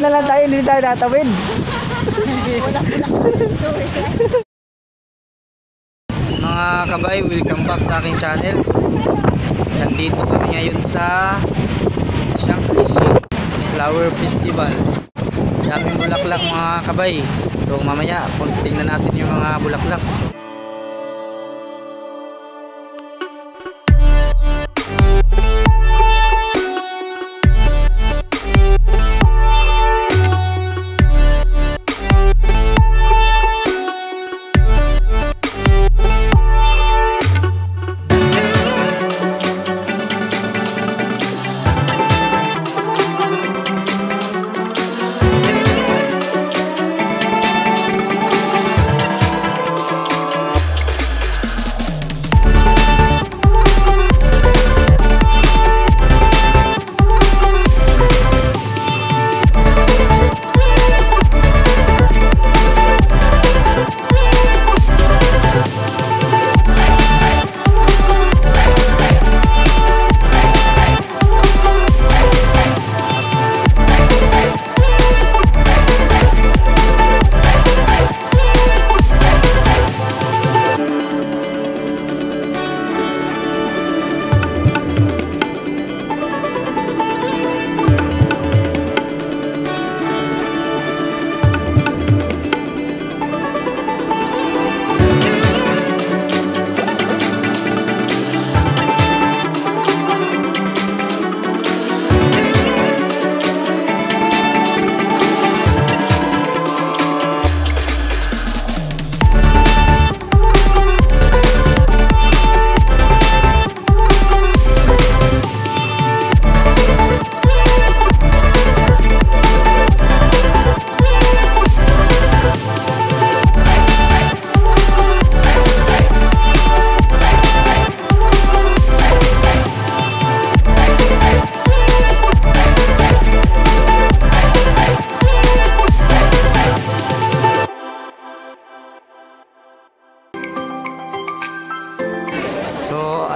na lang tayo, hindi tayo tatawid. Mga kabay, welcome back sa aking channel. Nandito kami ngayon sa Shanghai Flower Festival. Daming bulaklak mga kabay. So mamaya tingnan natin yung mga bulaklak.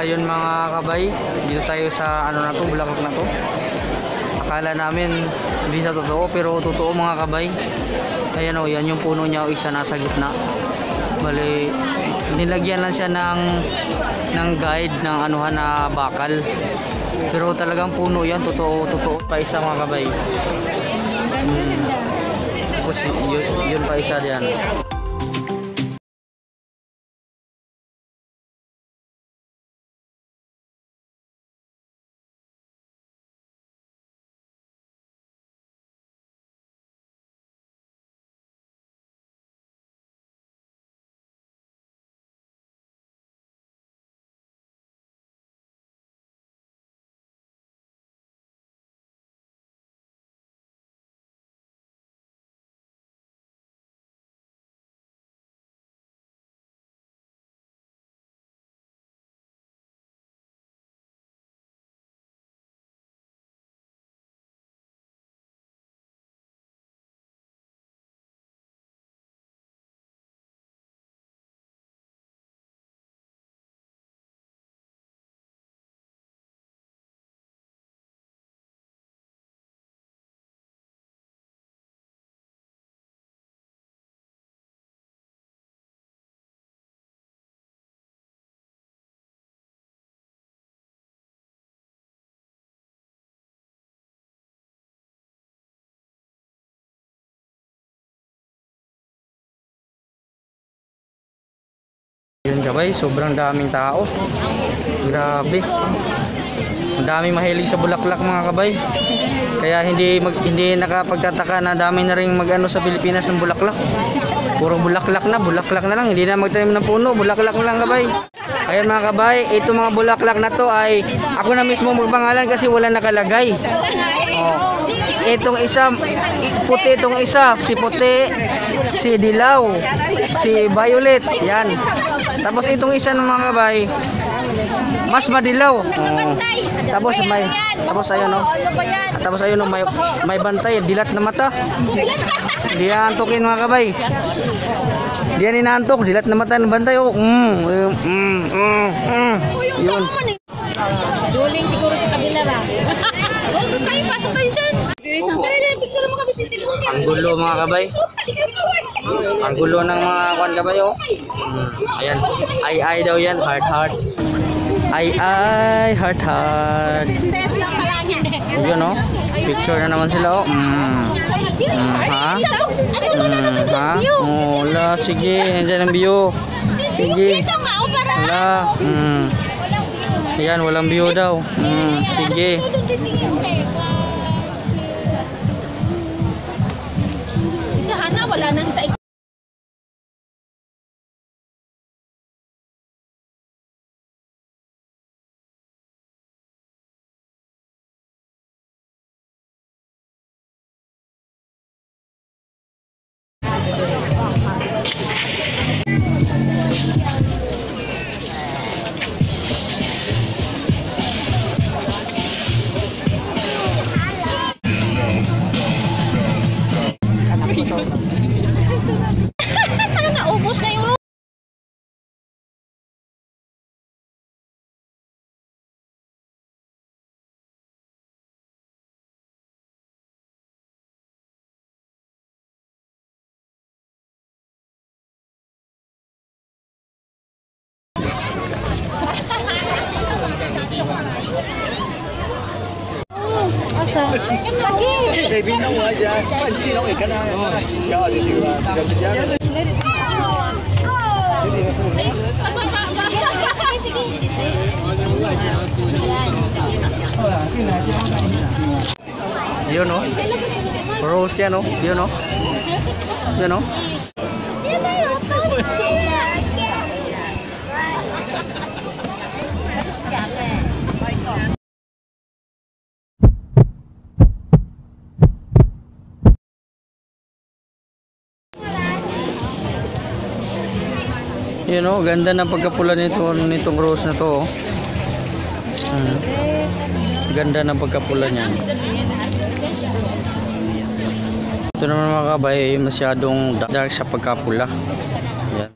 Ayun mga kabay, dito tayo sa ano na to, bulaklak na to. Akala namin hindi sa totoo, pero totoo mga kabay. Ayan o, yan yung puno niya, o isa nasa gitna. Bali, nilagyan lang siya ng guide ng anuhan na bakal. Pero talagang puno yan, totoo pa isa mga kabay. Tapos yun pa isa diyan. Yun kabay, sobrang daming tao. Grabe. Ang daming mahilig sa bulaklak mga kabay. Kaya hindi nakapagtataka na dami na rin magano sa Pilipinas ng bulaklak. Puro bulaklak na lang. Hindi na magtanim ng puno, bulaklak na lang kabay. Ayan mga kabay, ito mga bulaklak na to ay ako na mismo magpangalan kasi wala nakalagay. Oh. Itong isa, puti itong isa, si puti, si dilaw, si violet, yan. Tapos itong isa ng mga kabay, mas madilaw. Tapos ayun oh. Tapos ayun oh, may bantay, dilat na mata. Di antukin mga kabay. Di yan inaantok, dilat na mata ng bantay oh. Yun. Duling siguro sa kabila ba. Kayo pasok kayo dyan. Picture mo kami sila. Ang gulo mga kabay. Ang gulo ng mga kwan kabay oh. Ayan. Ay daw yan. Heart. Ay heart. Yun oh. Picture na naman sila oh. Ha? Ha? Oh, wala. Sige. Nandiyan ang view. Sige. Wala. Ayan. Walang view daw. Sige. Isahan na. Wala nang isa. Naubos na yung Yun oh. Rose yan oh. Yun oh. Yun oh. Yun oh, ganda ng pagkapula nitong rose na to oh. Ganda ng pagkapula niyan. Ito naman mga kabay, masyadong dark sa pagkapula. Yan.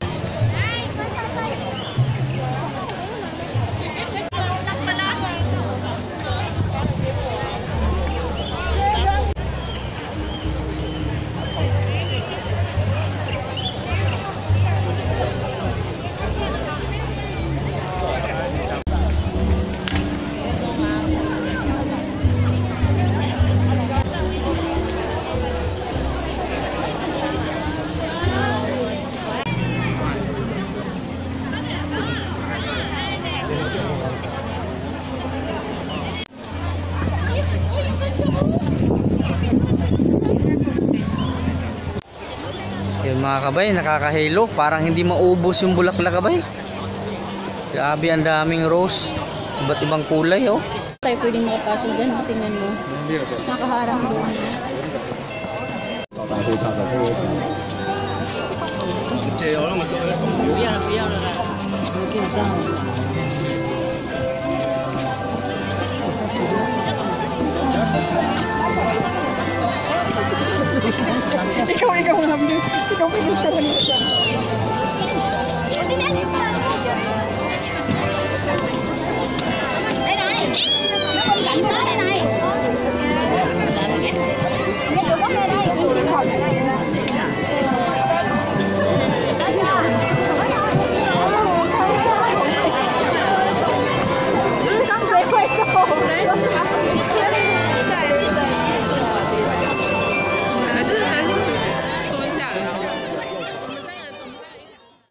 Yun mga kabay, nakakahilo. Parang hindi maubos yung bulaklak kabay. Grabe, ang daming rose. Iba't ibang kulay oh. tayo pwedeng makapasok dyan. Tingnan mo. Nakaharang doon. Ikaw nga. Ikaw pinagsasabi.